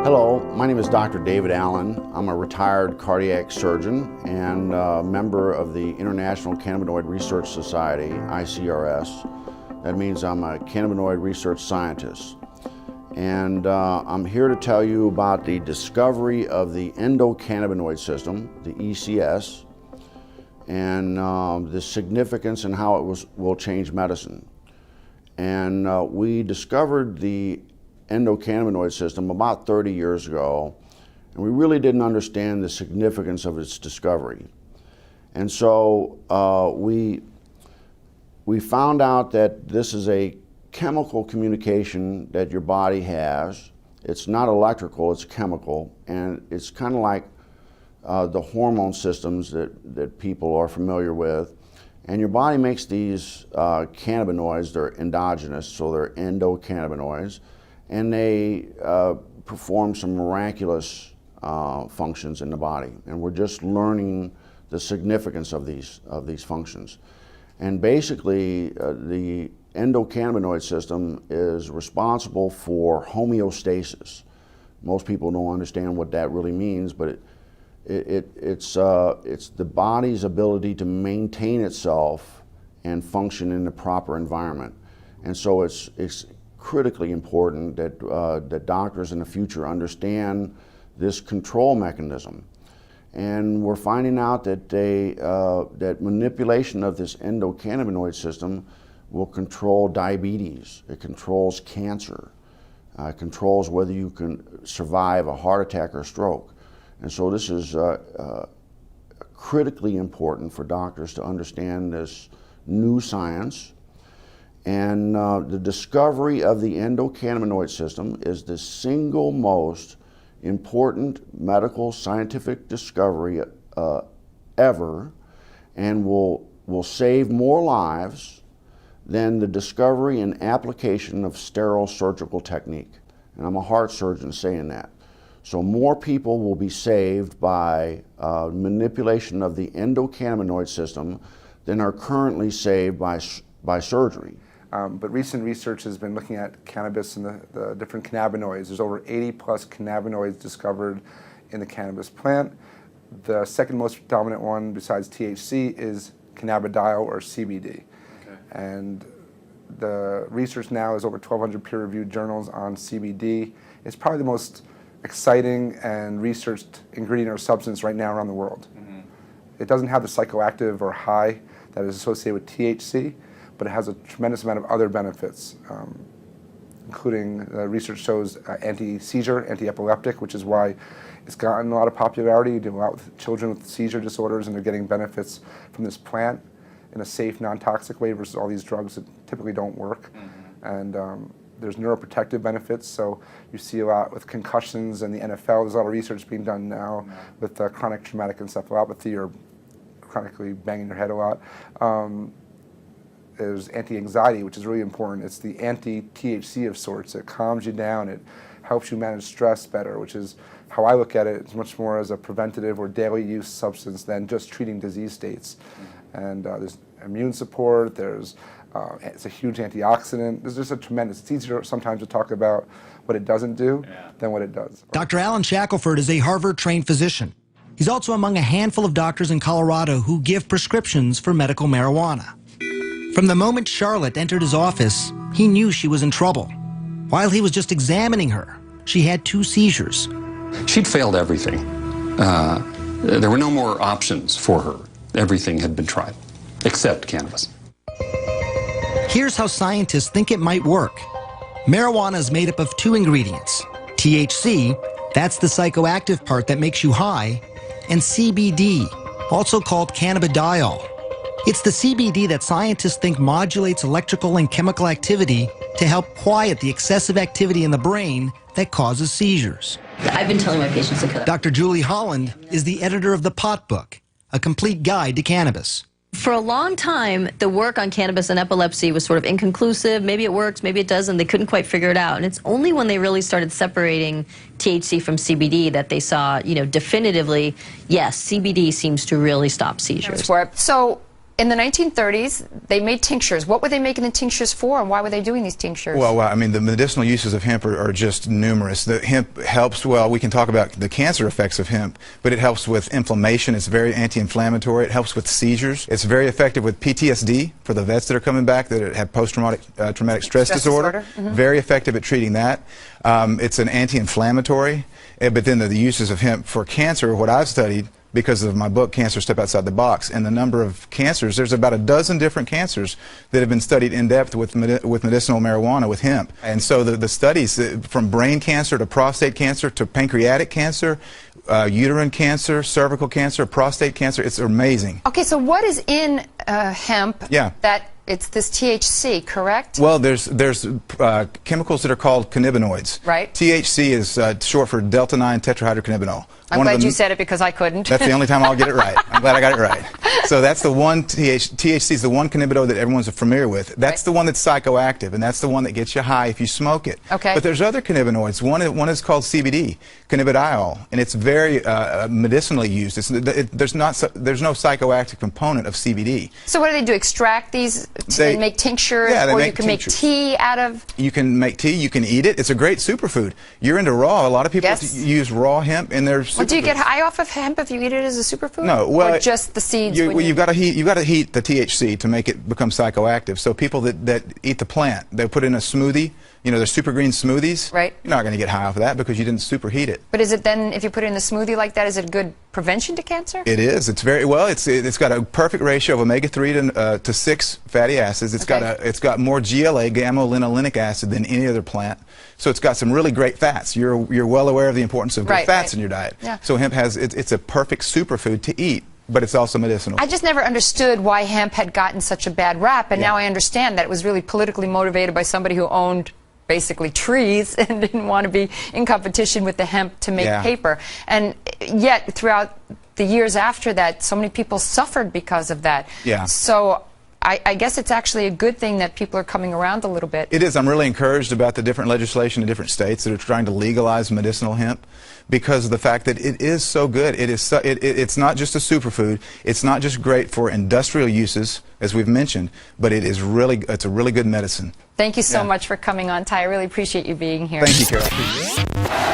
Hello, my name is Dr. David Allen. I'm a retired cardiac surgeon and member of the International Cannabinoid Research Society, ICRS. That means I'm a cannabinoid research scientist. And I'm here to tell you about the discovery of the endocannabinoid system, the ECS, and the significance and how it will change medicine. And we discovered the endocannabinoid system about 30 years ago, and we really didn't understand the significance of its discovery. And so we found out that this is a chemical communication that your body has. It's not electrical, it's chemical, and it's kind of like the hormone systems that people are familiar with. And your body makes these cannabinoids. They're endogenous, so they're endocannabinoids, and they perform some miraculous functions in the body. And we're just learning the significance of these functions. And basically, the endocannabinoid system is responsible for homeostasis. Most people don't understand what that really means, but it's the body's ability to maintain itself and function in the proper environment. And so it's critically important that that doctors in the future understand this control mechanism. And we're finding out that that manipulation of this endocannabinoid system will control diabetes. It controls cancer. It controls whether you can survive a heart attack or stroke. And so this is critically important for doctors to understand this new science. And the discovery of the endocannabinoid system is the single most important medical scientific discovery ever, and will save more lives than the discovery and application of sterile surgical technique. And I'm a heart surgeon saying that. So more people will be saved by manipulation of the endocannabinoid system than are currently saved by surgery. But recent research has been looking at cannabis and the different cannabinoids. There's over 80 plus cannabinoids discovered in the cannabis plant. The second most dominant one besides THC is cannabidiol, or CBD. Okay. And the research now is over 1,200 peer-reviewed journals on CBD. It's probably the most exciting and researched ingredient or substance right now around the world. Mm-hmm. It doesn't have the psychoactive or high that is associated with THC, but it has a tremendous amount of other benefits, including research shows anti-seizure, anti-epileptic, which is why it's gotten a lot of popularity. You do a lot with children with seizure disorders, and they're getting benefits from this plant in a safe, non-toxic way versus all these drugs that typically don't work. Mm-hmm. And there's neuroprotective benefits, so you see a lot with concussions and the NFL. There's a lot of research being done now with chronic traumatic encephalopathy, or chronically banging your head a lot. There's anti-anxiety, which is really important. It's the anti-THC of sorts. It calms you down. It helps you manage stress better, which is how I look at it. It's much more as a preventative or daily use substance than just treating disease states. Mm-hmm. And there's immune support. There's it's a huge antioxidant. There's just a tremendous. It's easier sometimes to talk about what it doesn't do than what it does. Dr. Alan Shackelford is a Harvard-trained physician. He's also among a handful of doctors in Colorado who give prescriptions for medical marijuana. From the moment Charlotte entered his office, he knew she was in trouble. While he was just examining her, she had 2 seizures. She'd failed everything. There were no more options for her. Everything had been tried, except cannabis. Here's how scientists think it might work. Marijuana is made up of 2 ingredients. THC, that's the psychoactive part that makes you high, and CBD, also called cannabidiol. It's the CBD that scientists think modulates electrical and chemical activity to help quiet the excessive activity in the brain that causes seizures. I've been telling my patients to cut out. Dr. Julie Holland is the editor of The Pot Book, a complete guide to cannabis. For a long time, the work on cannabis and epilepsy was sort of inconclusive. Maybe it works, maybe it doesn't. They couldn't quite figure it out. And it's only when they really started separating THC from CBD that they saw, definitively, yes, CBD seems to really stop seizures. So in the 1930s, they made tinctures. What were they making the tinctures for, and why were they doing these tinctures? Well, I mean, the medicinal uses of hemp are just numerous. The hemp helps, well, we can talk about the cancer effects of hemp, but it helps with inflammation. It's very anti-inflammatory. It helps with seizures. It's very effective with PTSD for the vets that are coming back that have post-traumatic traumatic stress disorder. Very effective at treating that. It's an anti-inflammatory. But then the uses of hemp for cancer, what I've studied, because of my book, Cancer Step Outside the Box, and the number of cancers, there's about a dozen different cancers that have been studied in depth with medicinal marijuana, with hemp. And so the studies, from brain cancer to prostate cancer to pancreatic cancer, uterine cancer, cervical cancer, prostate cancer, it's amazing. Okay, so what is in hemp that it's this THC, correct? Well, there's chemicals that are called cannabinoids. Right. THC is short for delta-9 tetrahydrocannabinol. I'm glad you said it because I couldn't. That's the only time I'll get it right. I'm glad I got it right. So that's the one, THC is the one cannabinoid that everyone's familiar with. That's the one that's psychoactive, and that's the one that gets you high if you smoke it. Okay. But there's other cannabinoids. One is called CBD, cannabidiol, and it's very medicinally used. There's no psychoactive component of CBD. So what do? Extract these and make tinctures, or you can make tea out of? You can make tea. You can eat it. It's a great superfood. You're into raw. A lot of people use raw hemp in their superfoods. Well, do you get high off of hemp if you eat it as a superfood? No, well, or just the seeds. You've got to heat the THC to make it become psychoactive. So people that eat the plant, they put in a smoothie. You know, there's super green smoothies. Right. You're not going to get high off of that because you didn't superheat it. But is it then, if you put it in a smoothie like that, is it good prevention to cancer? It is. It's very well. It's got a perfect ratio of omega-3 to 6 fatty acids. It's got more GLA, gamma-linolenic acid, than any other plant. So it's got some really great fats. You're well aware of the importance of good fats in your diet. Yeah. So hemp it's a perfect superfood to eat. But it's also medicinal. I just never understood why hemp had gotten such a bad rap, and now I understand that it was really politically motivated by somebody who owned basically trees and didn't want to be in competition with the hemp to make paper. And yet, throughout the years after that, so many people suffered because of that. Yeah. So I guess it's actually a good thing that people are coming around a little bit. It is. I'm really encouraged about the different legislation in different states that are trying to legalize medicinal hemp, because of the fact that it is so good. It's not just a superfood. It's not just great for industrial uses, as we've mentioned, but it's a really good medicine. Thank you so much for coming on, Ty. I really appreciate you being here. Thank you, Carol.